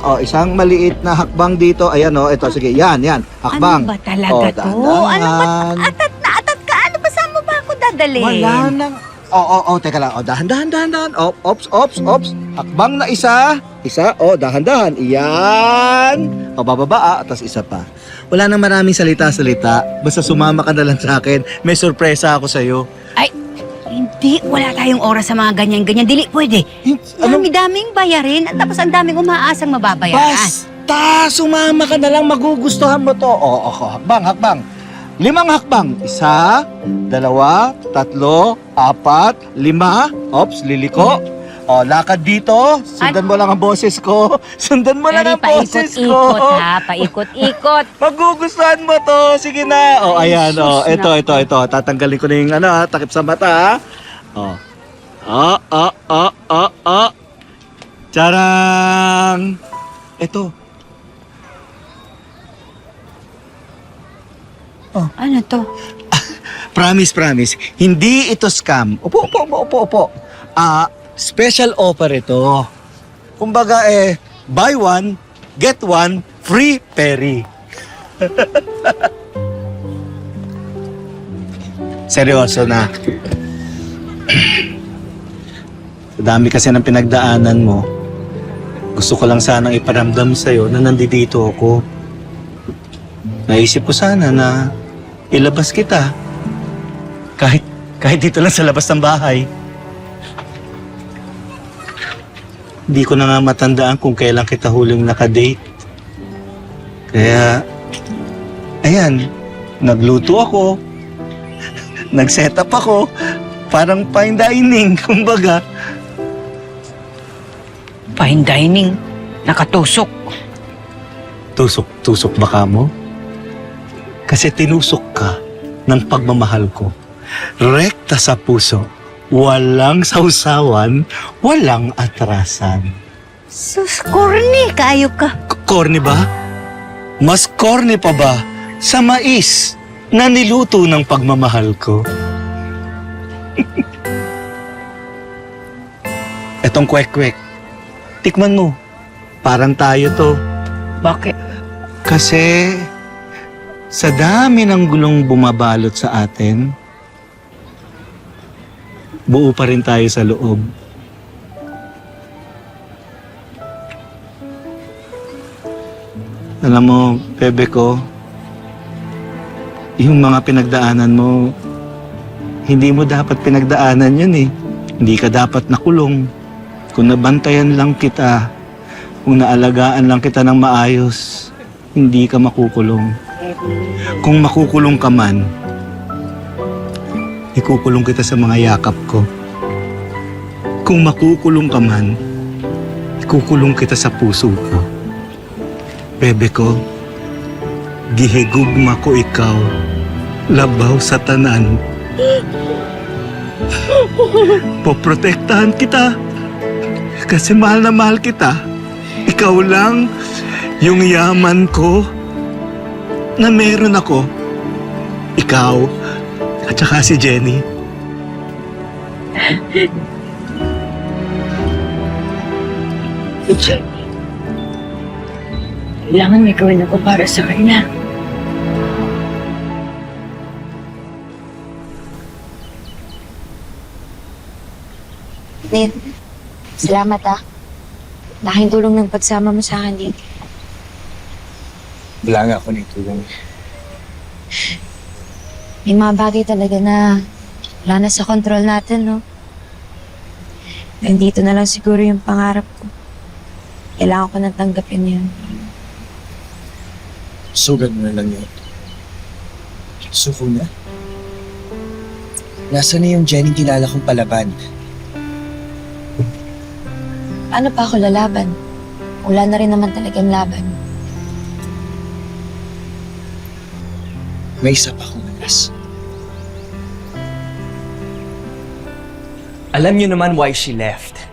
O, isang maliit na hakbang dito. Ayan, o. Ito, sige. Yan. Hakbang. Ano ba talaga to? dahan-dahan. Ano ba? Atat ka. Ano ba? Saan mo ba ako dadalhin? Wala nang... Teka lang. Dahan-dahan. Ops. Hakbang na isa. Dahan-dahan. Iyan. Bababa, tas isa pa. Wala nang maraming salita-salita. Basta sumama ka na lang sa akin. May sorpresa ako sa'yo. Ay, hindi. Wala tayong oras sa mga ganyan-ganyan. Dili, pwede. Dami-daming bayarin at tapos ang daming umaasang mababayaran. Basta, sumama ka na lang. Magugustuhan mo to. Hakbang. 5 hakbang. 1, 2, 3, 4, 5. Ops, liliko. Lakad dito. Sundan mo lang ang boses ko. Paikot-ikot ha, paikot-ikot. Magugustuhan mo to. Sige na. Ayan. Ito. Tatanggalin ko na yung takip sa mata. Charang. Ito. Ano to? Promise. Hindi ito scam. Opo. Special offer ito. Kumbaga buy one, get one, free Perry. Seryoso na. Sa dami kasi ng pinagdaanan mo, gusto ko lang sanang iparamdam sa'yo na nandito ako. Naisip ko sana na ilabas kita. Kahit dito lang sa labas ng bahay. Hindi ko na nga matandaan kung kailan kita huling nakadate. Kaya, ayan, nagluto ako. Nag-set up ako. Parang fine dining, kumbaga. Fine dining. Nakatusok. Tusok ba ka mo? Kasi tinusok ka ng pagmamahal ko. Rekta sa puso. Walang sausawan, walang atrasan. Sus, corny. Kayo ka. Corny ba? Mas corny pa ba sa mais na niluto ng pagmamahal ko? Etong kwek-kwek. Tikman mo. Parang tayo to. Bakit? Kasi sa dami ng gulong bumabalot sa atin, buo pa rin tayo sa loob. Alam mo, bebe ko, yung mga pinagdaanan mo, hindi mo dapat pinagdaanan yun eh. Hindi ka dapat nakulong. Kung nabantayan lang kita, kung naalagaan lang kita ng maayos, hindi ka makukulong. Kung makukulong ka man, ikukulong kita sa mga yakap ko. Kung makukulong ka man, ikukulong kita sa puso ko. Bebe ko, gihigugma ko ikaw, labaw sa tanan. Poprotektahan kita, kasi mahal na mahal kita. Ikaw lang yung yaman ko na meron ako. Ikaw, at saka si Jenny. Si Jenny. Kailangan may gawin ako para sa kanya. Ned, salamat Laking tulong ng pagsama mo sa akin dito. Wala nga ako nitulong. May mga bagay talaga na wala na sa kontrol natin, no? Nandito na lang siguro yung pangarap ko. Kailangan ko nang tanggapin yun. Sugat mo na lang yun. Suko na. Nasaan na yung Jenny kilala kong palaban? Paano pa ako lalaban? Wala na rin naman talagang laban. May isa pa akong alas. Alam niyo naman why she left.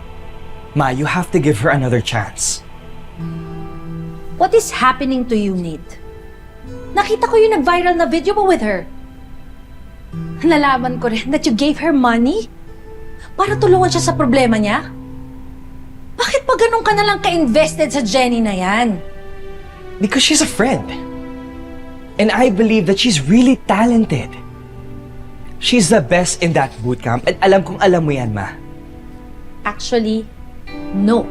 Ma, you have to give her another chance. What is happening to you, Nate? Nakita ko yung nag-viral na video mo with her. Nalaman ko rin that you gave her money para tulungan siya sa problema niya. Bakit pa ganun ka nalang ka-invested sa Jenny na yan? Because she's a friend. And I believe that she's really talented. She's the best in that bootcamp at alam kong alam mo yan, Ma. Actually, no.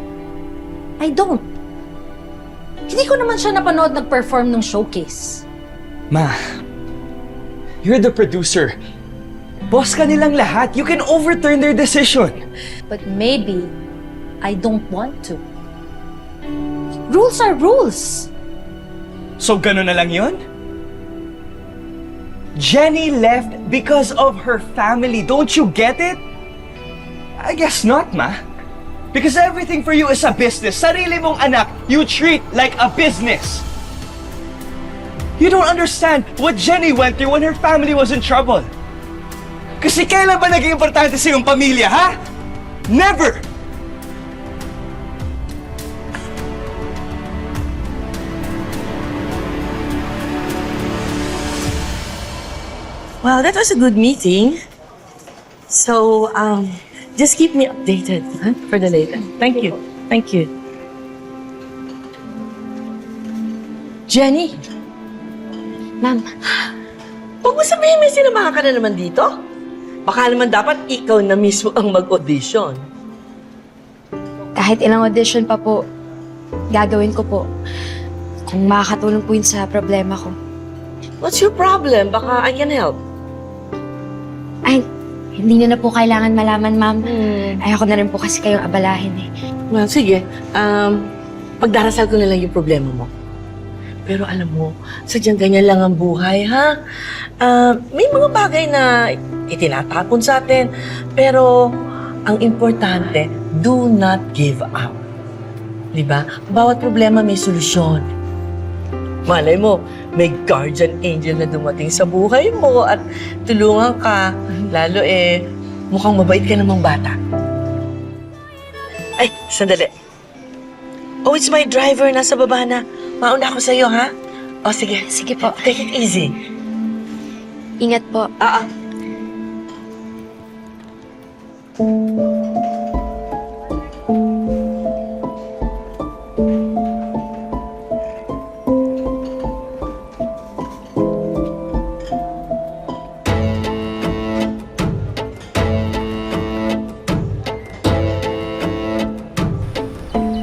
I don't. Hindi ko naman siya napanood nag-perform ng showcase. Ma, you're the producer. Boss ka nilang lahat. You can overturn their decision. But maybe, I don't want to. Rules are rules. So gano'n na lang yun? Jenny left because of her family. Don't you get it? I guess not, Ma. Because everything for you is a business. Sarili mong anak, you treat like a business. You don't understand what Jenny went through when her family was in trouble. Kasi kailan ba naging importante sa iyong pamilya, ha? Never! Well, that was a good meeting. So, just keep me updated for the later. Thank you. Thank you. Jenny, Ma'am, huwag mo sabihin may sinamahan ka na naman dito. Baka naman dapat ikaw na mismo ang mag-audition. kahit ilang audition pa po, gagawin ko po. Kung makakatulong po yun sa problema ko. What's your problem? Baka I can help. Ay, hindi na po kailangan malaman, ma'am. Ayoko na rin po kasi kayong abalahin eh. Well, sige. Pagdarasal ko na lang yung problema mo. Pero alam mo, sadyang ganyan lang ang buhay, ha? May mga bagay na itinatapon sa atin. Pero ang importante, do not give up. Diba? Bawat problema may solusyon. Malay mo, may guardian angel na dumating sa buhay mo at tulungan ka. Lalo mukhang mabait ka namang bata. Ay, sandali. Oh, it's my driver. Nasa baba na. Mauna ako sa'yo, ha? O, sige. Sige po. Take it easy. Ingat po.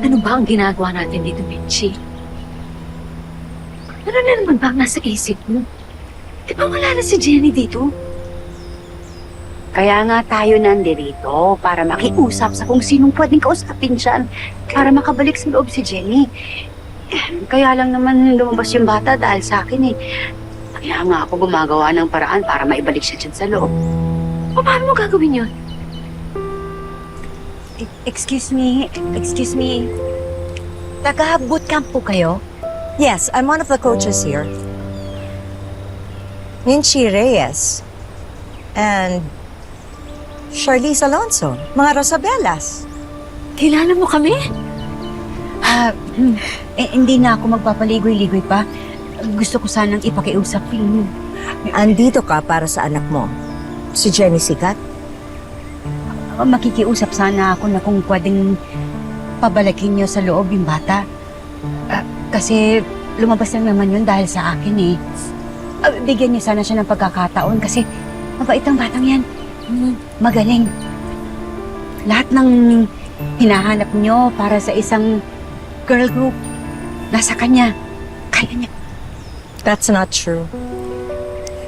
Ano ba ang ginagawa natin dito, Mitchie? Ano na naman ba ang nasa isip mo? Di ba wala na si Jenny dito? Kaya nga tayo nandito para makiusap sa kung sinong pwedeng kausapin dyan para makabalik sa loob si Jenny. Kaya lang naman lumabas yung bata dahil sa akin eh. Kaya nga ako gumagawa ng paraan para maibalik siya dyan sa loob. O paano mo gagawin yun? Excuse me. Taga-bootcamp po kayo? Yes, I'm one of the coaches here. Ninchi Reyes. And Charlize Alonso. Mga Rosabelas. Kilala mo kami? Hindi na ako magpapaligoy-ligoy pa. Gusto ko sanang ipakiusap yun. Andito ka para sa anak mo. Si Jenny Sikat. Makikiusap sana ako na kung pwedeng pabalakin niyo sa loob yung bata. Kasi lumabas lang naman yun dahil sa akin eh. Bigyan niyo sana siya ng pagkakataon kasi mabait ang batang yan. Magaling. Lahat ng hinahanap niyo para sa isang girl group, nasa kanya. Kaya niya. That's not true.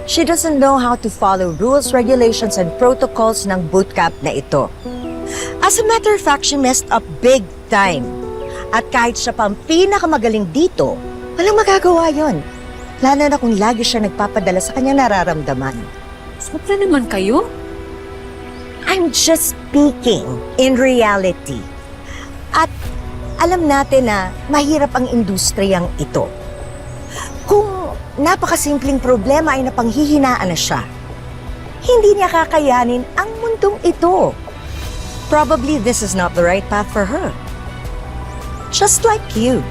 She doesn't know how to follow rules, regulations, and protocols ng bootcamp na ito. As a matter of fact, she messed up big time. At kahit siya pa ang pinakamagaling dito, walang magagawa yon. Lalo na kung lagi siya nagpapadala sa kanya nararamdaman. Sobra naman kayo? I'm just speaking in reality. At alam natin na mahirap ang industriyang ito. Kung napakasimpleng problema ay napanghihinaan na siya, hindi niya kakayanin ang mundong ito. Probably this is not the right path for her. Just like you.